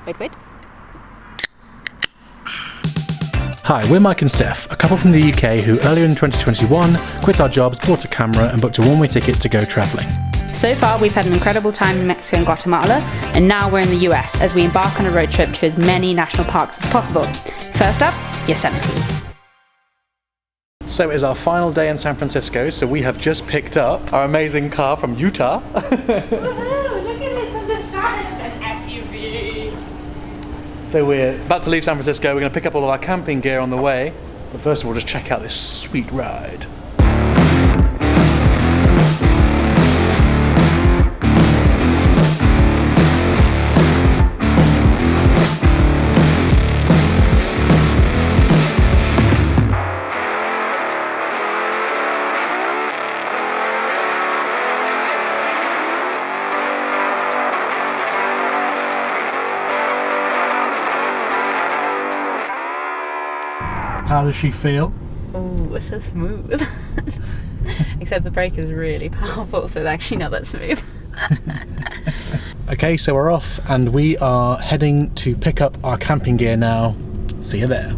Wait. Hi, we're Mike and Steph, a couple from the UK who earlier in 2021 quit our jobs, bought a camera and booked a one-way ticket to go travelling. So far, we've had an incredible time in Mexico and Guatemala, and now we're in the US as we embark on a road trip to as many national parks as possible. First up, Yosemite. So it is our final day in San Francisco, so we have just picked up our amazing car from Utah. Woohoo! Look at it from the side, it's an SUV. So we're about to leave San Francisco, we're going to pick up all of our camping gear on the way, but first of all just check out this sweet ride. How does she feel? Oh, it's so smooth. Except the brake is really powerful, so it's actually not that smooth. Okay, so we're off and we are heading to pick up our camping gear now. See you there.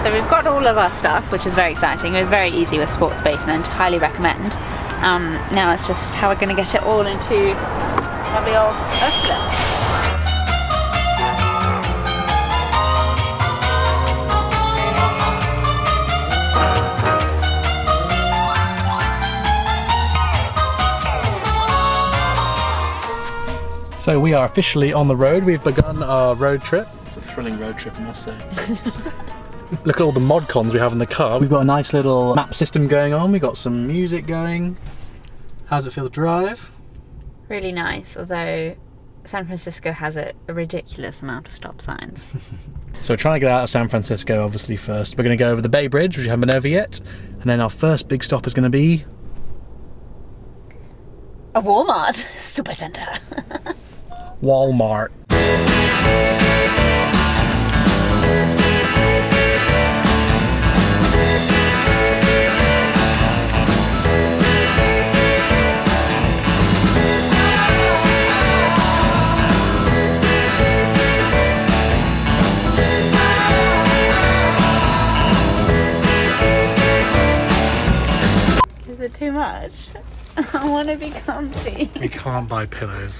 So we've got all of our stuff, which is very exciting. It was very easy with Sports Basement, highly recommend. Now it's just how we're going to get it all into lovely old Ursula. So we are officially on the road. We've begun our road trip. It's a thrilling road trip, I must say. Look at all the mod cons we have in the car. We've got a nice little map system going on. We've got some music going. How does it feel to drive? Really nice, although San Francisco has a ridiculous amount of stop signs. So we're trying to get out of San Francisco, obviously, first. We're going to go over the Bay Bridge, which we haven't been over yet. And then our first big stop is going to be... a Walmart Supercenter. Walmart. Is it too much? I want to be comfy. We can't buy pillows.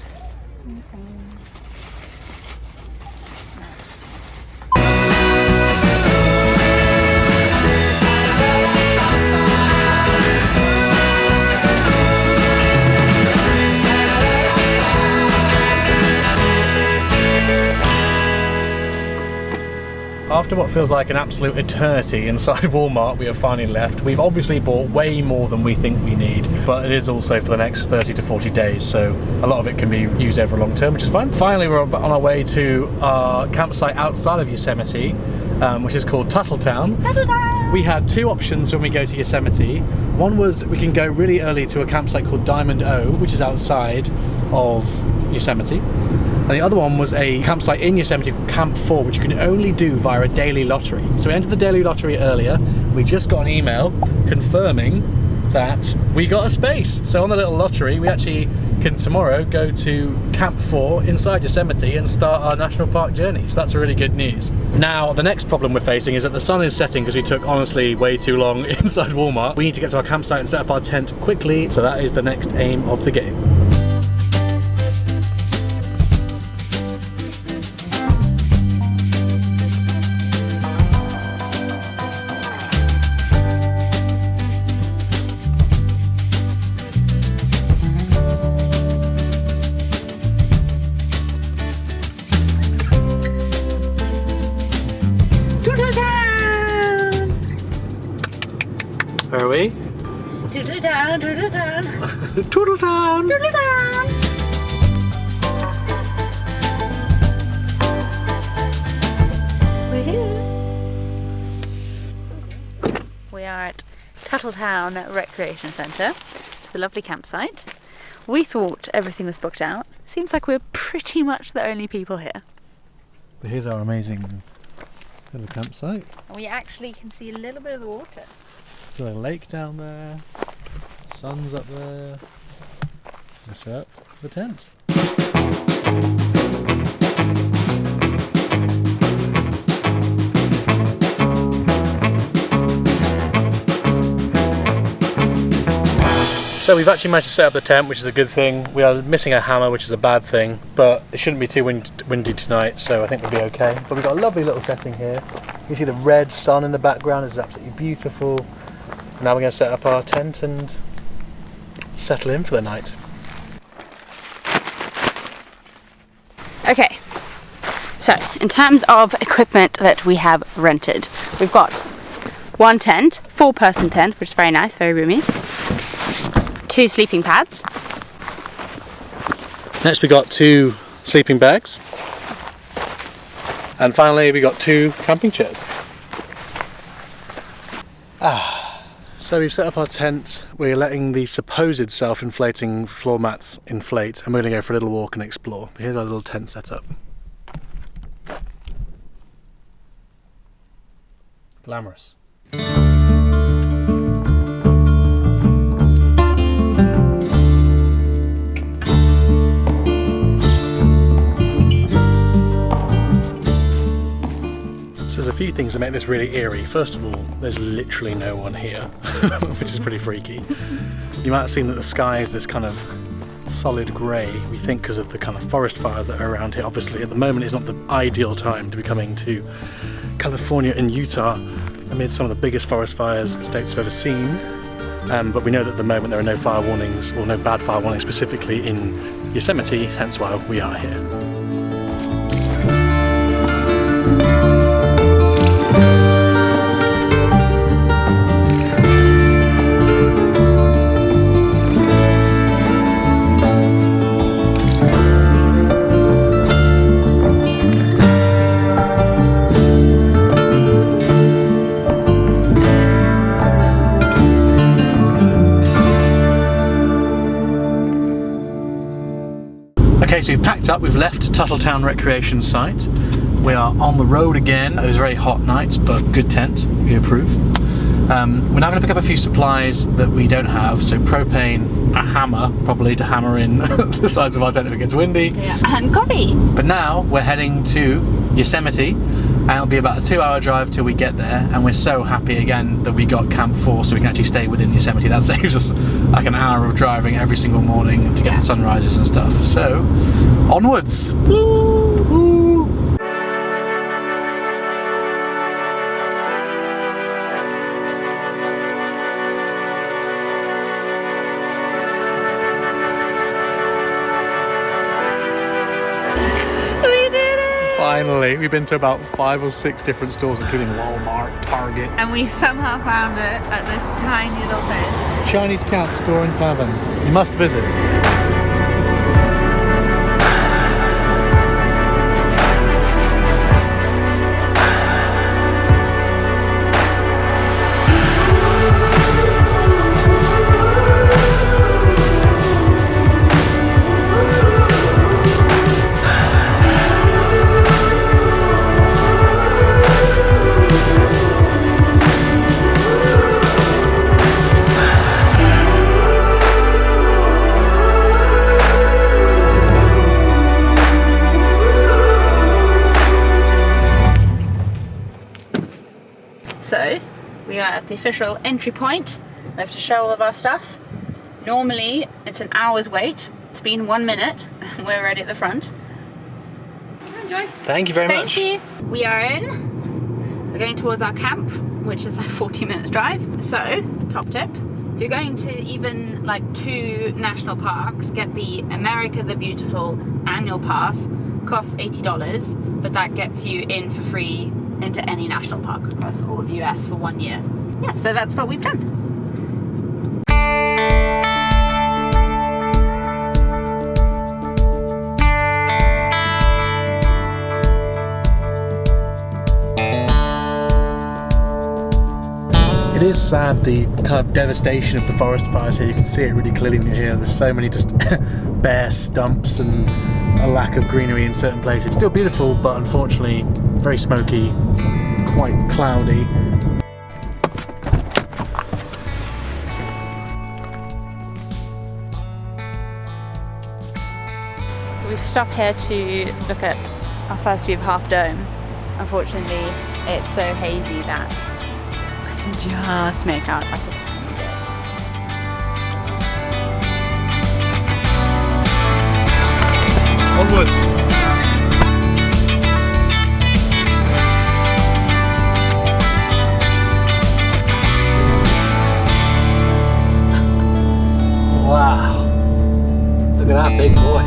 After what feels like an absolute eternity inside Walmart, we have finally left. We've obviously bought way more than we think we need, but it is also for the next 30 to 40 days, so a lot of it can be used over long term, which is fine. Finally, we're on our way to our campsite outside of Yosemite, which is called Tuttletown. Tuttletown! We had two options when we go to Yosemite. One was we can go really early to a campsite called Diamond O, which is outside of Yosemite. And the other one was a campsite in Yosemite called Camp 4, which you can only do via a daily lottery. So we entered the daily lottery earlier. We just got an email confirming that we got a space. So on the little lottery, we actually can tomorrow go to Camp 4 inside Yosemite and start our national park journey. So that's really good news. Now, the next problem we're facing is that the sun is setting because we took, honestly, way too long inside Walmart. We need to get to our campsite and set up our tent quickly. So that is the next aim of the game. Where are we? Tuttletown, Tuttletown. Tuttletown! Tuttletown. We're here. We are at Tuttletown Recreation Centre. It's the lovely campsite. We thought everything was booked out. Seems like we're pretty much the only people here. But here's our amazing little campsite. And we actually can see a little bit of the water. There's a lake down there. The sun's up there. We're set up the tent. So we've actually managed to set up the tent, which is a good thing. We are missing a hammer, which is a bad thing, but it shouldn't be too windy tonight, so I think we'll be okay. But we've got a lovely little setting here. You see the red sun in the background, it's absolutely beautiful. Now we're going to set up our tent and settle in for the night. Okay, so in terms of equipment that we have rented, we've got one tent, 4-person tent, which is very nice, very roomy. 2 sleeping pads. Next we got 2 sleeping bags. And finally we got 2 camping chairs. So we've set up our tent. We're letting the supposed self-inflating floor mats inflate, and we're going to go for a little walk and explore. Here's our little tent set up. Glamorous. So there's a few things that make this really eerie. First of all, there's literally no one here, which is pretty freaky. You might have seen that the sky is this kind of solid grey, we think because of the kind of forest fires that are around here. Obviously at the moment it's not the ideal time to be coming to California and Utah amid some of the biggest forest fires the states have ever seen. But we know that at the moment there are no fire warnings, or no bad fire warnings specifically in Yosemite, hence why we are here. Okay, so we've packed up, we've left Tuttletown Recreation Site. We are on the road again. It was a very hot night, but good tent, we approve. We're now going to pick up a few supplies that we don't have, so propane, a hammer, probably to hammer in the sides of our tent if it gets windy. Yeah, and coffee. But now we're heading to Yosemite, and it'll be about a 2-hour drive till we get there, and we're so happy again that we got Camp 4 so we can actually stay within Yosemite. That saves us like an hour of driving every single morning to get the sunrises and stuff. So, onwards! Woo! Woo! Finally, we've been to about 5 or 6 different stores, including Walmart, Target. And we somehow found it at this tiny little place. Chinese camp store and tavern. You must visit. So, we are at the official entry point. We have to show all of our stuff. Normally, it's an hour's wait. It's been 1 minute. We're already at the front. Enjoy. Thank you very much. Thank you. We are in. We're going towards our camp, which is like 40 minutes drive. So, top tip. If you're going to even like 2 national parks, get the America the Beautiful annual pass. Costs $80, but that gets you in for free into any national park across all of US for 1 year. Yeah, so that's what we've done. It is sad, the kind of devastation of the forest fires here. You can see it really clearly when you're here. There's so many just bare stumps and a lack of greenery in certain places. Still beautiful, but unfortunately very smoky, quite cloudy. We've stopped here to look at our first view of Half Dome. Unfortunately, it's so hazy that I can just make out like a tiny bit. Onwards! Wow! Look at that big boy.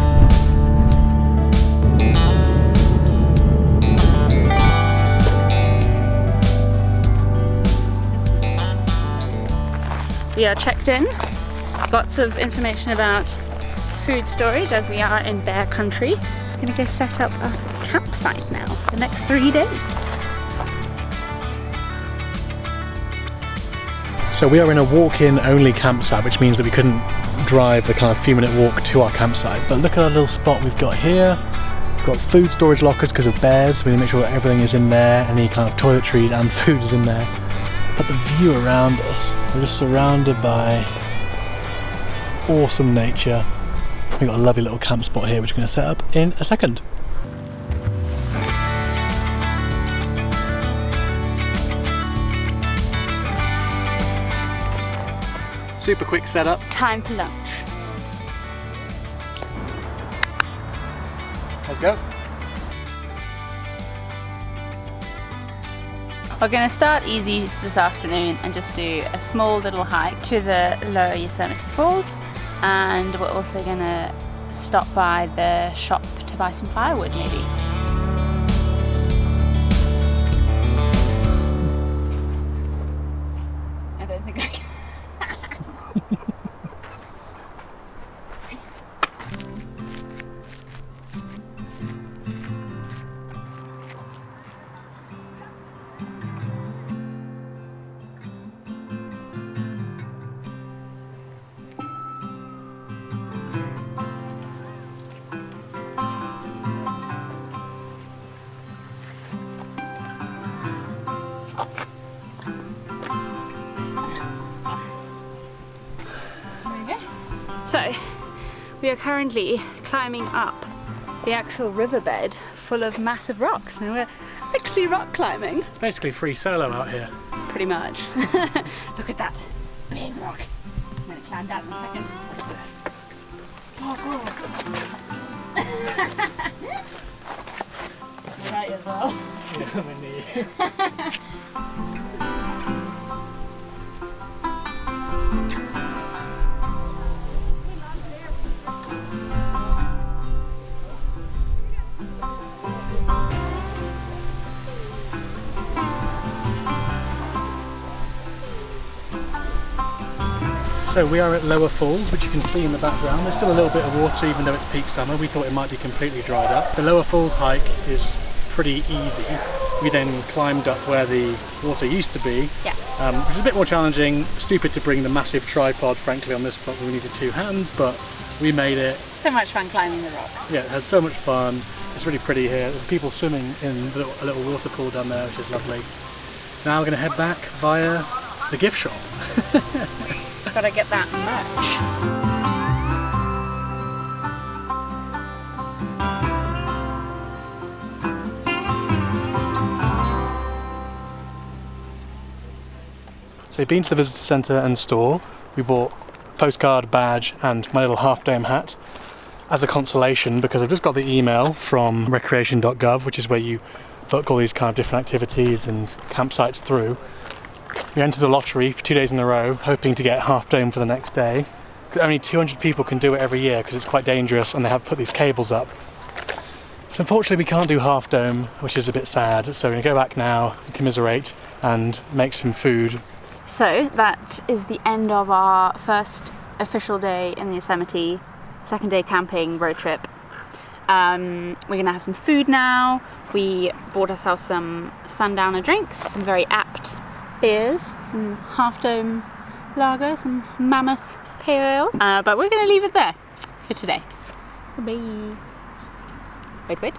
We are checked in. Lots of information about food storage as we are in bear country. We're gonna go set up a campsite now for the next 3 days. So we are in a walk-in only campsite, which means that we couldn't drive the kind of few-minute walk to our campsite. But look at our little spot we've got here. We've got food storage lockers because of bears. We need to make sure that everything is in there. Any kind of toiletries and food is in there. But the view around us, we're just surrounded by awesome nature. We've got a lovely little camp spot here which we're going to set up in a second. Super quick setup. Time for lunch. Let's go. We're going to start easy this afternoon and just do a small little hike to the lower Yosemite Falls, and we're also going to stop by the shop to buy some firewood maybe. I don't think I can. So, we are currently climbing up the actual riverbed full of massive rocks, and we're actually rock climbing. It's basically free solo out here. Pretty much. Look at that big rock. I'm going to climb down in a second. What's this? Parkour. Right as well. Yeah, my knee. So we are at Lower Falls, which you can see in the background. There's still a little bit of water even though it's peak summer. We thought it might be completely dried up. The Lower Falls hike is pretty easy. We then climbed up where the water used to be, which is a bit more challenging. Stupid to bring the massive tripod, frankly, on this spot. We needed 2 hands, but we made it. So much fun climbing the rocks. Yeah, it had so much fun. It's really pretty here. There's people swimming in a little water pool down there, which is lovely. Now we're going to head back via the gift shop. Gotta get that merch. So we've been to the visitor centre and store. We bought a postcard, badge and my little Half Dome hat as a consolation because I've just got the email from recreation.gov, which is where you book all these kind of different activities and campsites through. We entered a lottery for 2 days in a row, hoping to get Half Dome for the next day. Only 200 people can do it every year because it's quite dangerous and they have put these cables up. So unfortunately we can't do Half Dome, which is a bit sad. So we're going to go back now, commiserate and make some food. So that is the end of our first official day in the Yosemite, second day camping road trip. We're going to have some food now. We bought ourselves some sundowner drinks, some very apt 2 Coke Zeros, and some Mountain Dew. And then we're going to head back to the beers, some Half Dome lager, some Mammoth Pale Ale. But we're going to leave it there for today. Bye. Wait.